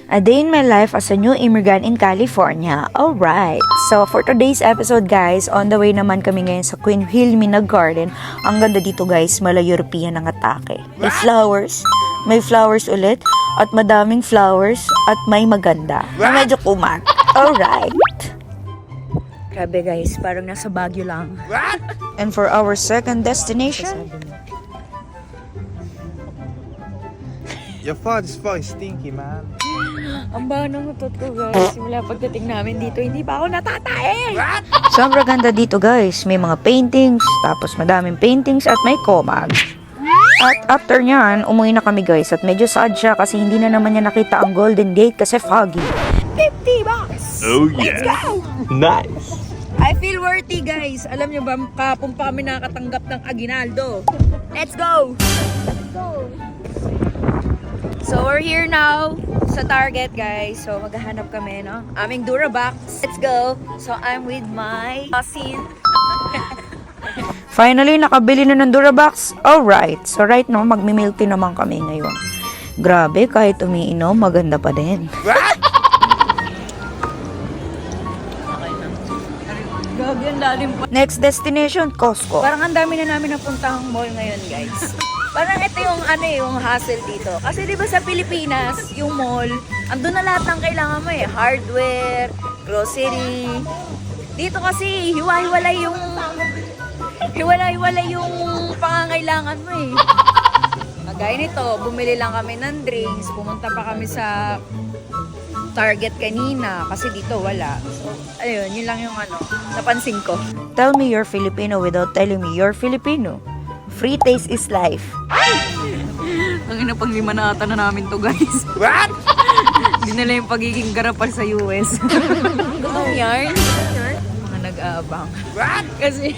A day in my life as a new immigrant in California. Alright. So, for today's episode guys, on the way naman kami ngayon sa Queen Wilhelmina Garden. Ang ganda dito guys, mala European ang atake. May flowers. May flowers ulit. At madaming flowers. At may maganda. Na medyo kumat. Alright. Grabe guys, parang nasa Baguio lang. And for our second destination, Your father's fucking stinky, man. ang baho ng utot ko guys. Simula pagdating namin dito, hindi pa ako natatae. Sobrang ganda dito guys. May mga paintings, tapos madaming paintings at may komag. At after nyan, umuwi na kami guys. At medyo sad siya kasi hindi na naman niya nakita ang Golden Gate kasi foggy. 50 bucks! Oh yeah. Let's go! Nice. I feel worthy guys. Alam niyo ba, kapon pa kami nakatanggap ng aginaldo. Let's go! Let's go! So we're here now sa Target guys. So maghahanap kami no. Aming Durabox. Let's go. So I'm with my cousin. Finally nakabili na ng Durabox. Alright. So right now magmi-milk tea naman kami ngayon. Grabe kahit umiinom maganda pa din. Next destination, Costco. Parang ang dami na namin napuntahang mall ngayon, guys. Parang ito yung yung hassle dito. Kasi 'di ba sa Pilipinas, yung mall, andun na lahat ng kailangan mo eh, hardware, grocery. Dito kasi hiwa-hiwalay yung pangangailangan mo eh. Kagaya nito, bumili lang kami ng drinks, pumunta pa kami sa Target kanina kasi dito wala. So, ayun, yun lang yung napansin ko. Tell me you're Filipino without telling me you're Filipino. Free taste is life. Ang ina pang 5 na ata na namin to guys. What? Dinala yung pagiging garapal sa US. Gustong yarn? Mga nag-aabang. What? Kasi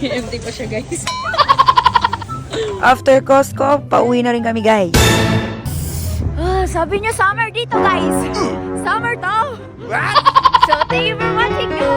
empty pa siya guys. After Costco, pauwi na rin kami guys. Sabi niyo summer dito guys. Summer to. What? So thank you for watching guys.